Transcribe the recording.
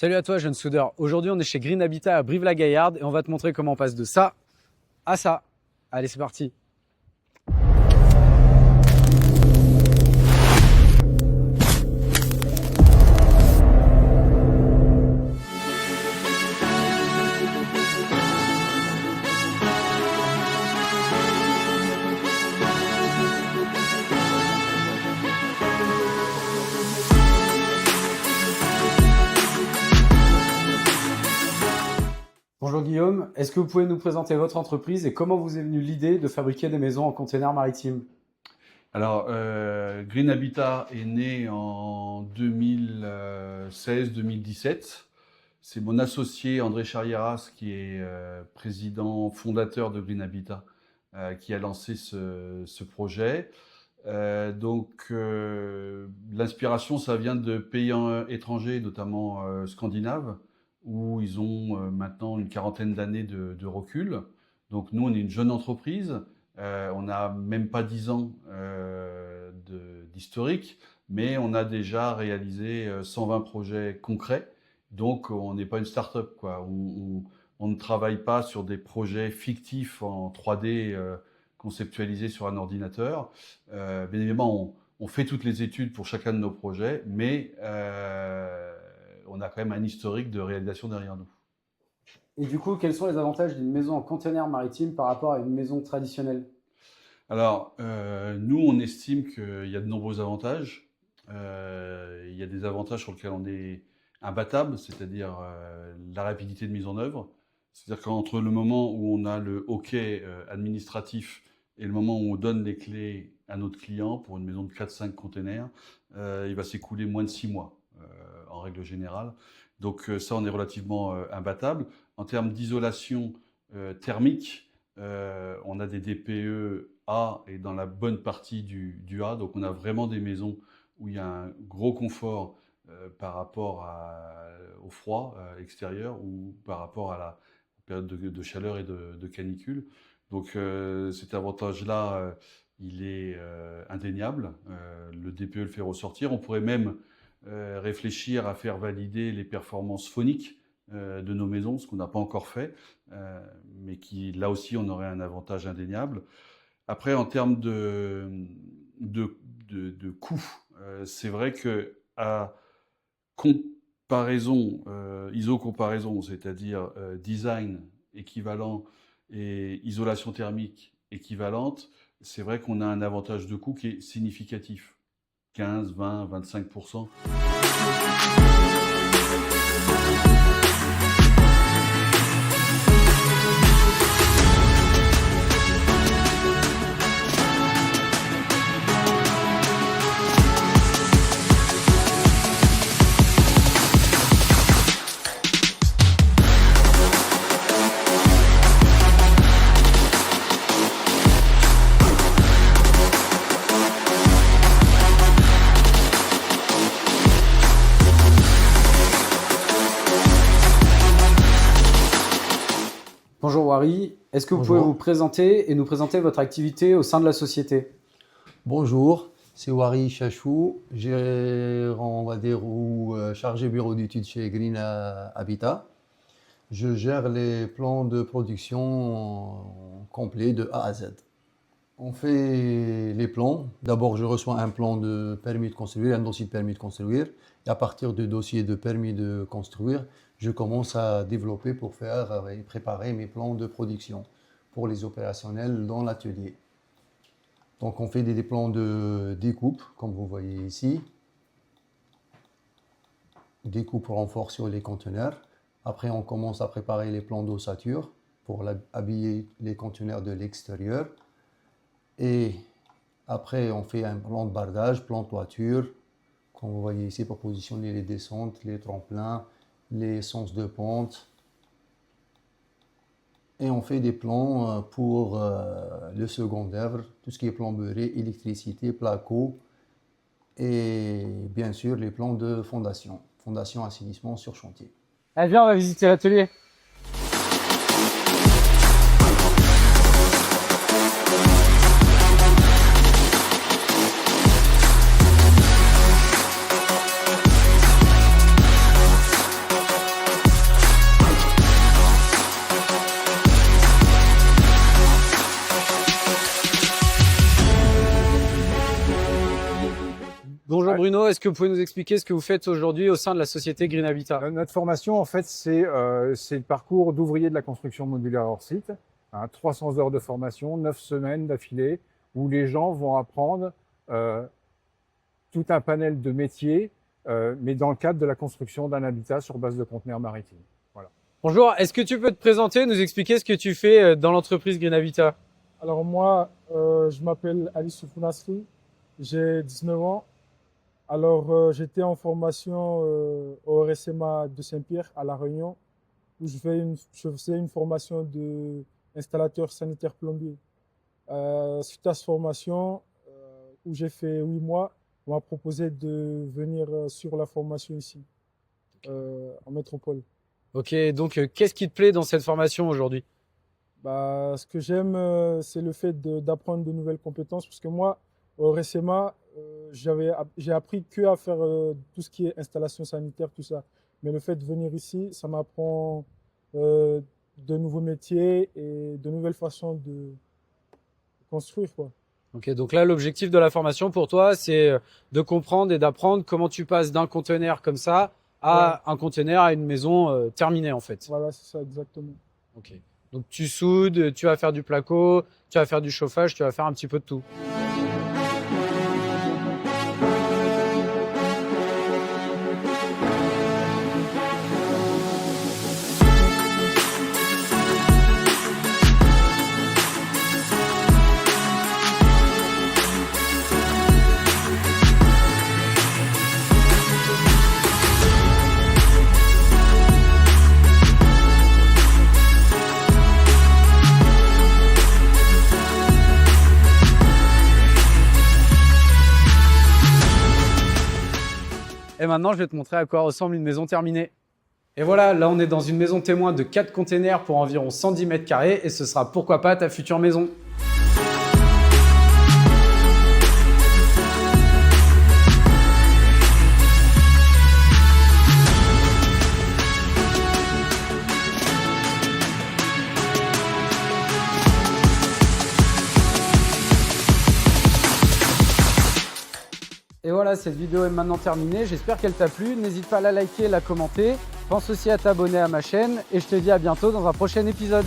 Salut à toi, jeune soudeur. Aujourd'hui, on est chez Green Habitat à Brive-la-Gaillarde et on va te montrer comment on passe de ça à ça. Allez, c'est parti. Bonjour Guillaume, est-ce que vous pouvez nous présenter votre entreprise et comment vous est venue l'idée de fabriquer des maisons en container maritime? Alors, Green Habitat est né en 2016-2017. C'est mon associé André Charrieras, qui est président fondateur de Green Habitat, qui a lancé ce projet. L'inspiration, ça vient de pays étrangers, notamment scandinaves, où ils ont maintenant une quarantaine d'années de recul. Donc nous, on est une jeune entreprise. On n'a même pas 10 ans d'historique, mais on a déjà réalisé 120 projets concrets. Donc, on n'est pas une start-up, quoi. On ne travaille pas sur des projets fictifs en 3D conceptualisés sur un ordinateur. Bien évidemment, on fait toutes les études pour chacun de nos projets, mais on a quand même un historique de réalisation derrière nous. Et du coup, quels sont les avantages d'une maison en container maritime par rapport à une maison traditionnelle? Alors, nous, on estime qu'il y a de nombreux avantages. Il y a des avantages sur lesquels on est imbattable, c'est-à-dire la rapidité de mise en œuvre. C'est-à-dire qu'entre le moment où on a le OK administratif et le moment où on donne les clés à notre client pour une maison de 4-5 containers, il va s'écouler moins de 6 mois en règle générale. Donc ça, on est relativement imbattable. En termes d'isolation thermique, on a des DPE A et dans la bonne partie du A. Donc on a vraiment des maisons où il y a un gros confort par rapport au froid extérieur ou par rapport à la période de chaleur et de canicule. Donc cet avantage-là, il est indéniable. Le DPE le fait ressortir. On pourrait même réfléchir à faire valider les performances phoniques de nos maisons, ce qu'on n'a pas encore fait, mais qui, là aussi, on aurait un avantage indéniable. Après, en termes de coût, c'est vrai que à comparaison, iso-comparaison, c'est-à-dire design équivalent et isolation thermique équivalente, c'est vrai qu'on a un avantage de coût qui est significatif. 15, 20, 25%. Bonjour Wari, est-ce que vous pouvez vous présenter et nous présenter votre activité au sein de la société? Bonjour, c'est Wari Chachou, on va dire, chargé bureau d'études chez Green Habitat. Je gère les plans de production complets de A à Z. On fait les plans. D'abord, je reçois un plan de permis de construire, un dossier de permis de construire. Et à partir du dossier de permis de construire, je commence à développer pour faire et préparer mes plans de production pour les opérationnels dans l'atelier. Donc, on fait des plans de découpe, comme vous voyez ici. Découpe renfort sur les conteneurs. Après, on commence à préparer les plans d'ossature pour habiller les conteneurs de l'extérieur. Et après, on fait un plan de bardage, plan de toiture, comme vous voyez ici, pour positionner les descentes, les tremplins, les sens de pente. Et on fait des plans pour le second œuvre, tout ce qui est plomberie, électricité, placo, et bien sûr les plans de fondation, assainissement sur chantier. Allez, viens, on va visiter l'atelier. est-ce que vous pouvez nous expliquer ce que vous faites aujourd'hui au sein de la société Green Habitat? Notre formation, en fait, c'est le parcours d'ouvrier de la construction modulaire hors site. 300 heures de formation, 9 semaines d'affilée, où les gens vont apprendre tout un panel de métiers, mais dans le cadre de la construction d'un habitat sur base de conteneurs maritimes. Voilà. Bonjour, est-ce que tu peux te présenter, nous expliquer ce que tu fais dans l'entreprise Green Habitat? Alors moi, je m'appelle Ali Soufou-Nasri, j'ai 19 ans. Alors j'étais en formation au RSMA de Saint-Pierre à La Réunion, où je faisais une formation d'installateur sanitaire plombier. Suite à cette formation, où j'ai fait 8 mois, on m'a proposé de venir sur la formation ici, en métropole. Ok, donc qu'est-ce qui te plaît dans cette formation aujourd'hui? Ce que j'aime, c'est le fait d'apprendre de nouvelles compétences, parce que moi, au RSMA, j'ai appris à faire tout ce qui est installation sanitaire, tout ça. Mais le fait de venir ici, ça m'apprend de nouveaux métiers et de nouvelles façons de construire, quoi. Ok, donc là, l'objectif de la formation pour toi, c'est de comprendre et d'apprendre comment tu passes d'un conteneur comme ça à un conteneur à une maison terminée, en fait. Voilà, c'est ça, exactement. Ok. Donc tu soudes, tu vas faire du placo, tu vas faire du chauffage, tu vas faire un petit peu de tout. Et maintenant, je vais te montrer à quoi ressemble une maison terminée. Et voilà, là, on est dans une maison témoin de 4 containers pour environ 110 mètres carrés et ce sera pourquoi pas ta future maison. Et voilà, cette vidéo est maintenant terminée. J'espère qu'elle t'a plu. N'hésite pas à la liker, la commenter. Pense aussi à t'abonner à ma chaîne et je te dis à bientôt dans un prochain épisode.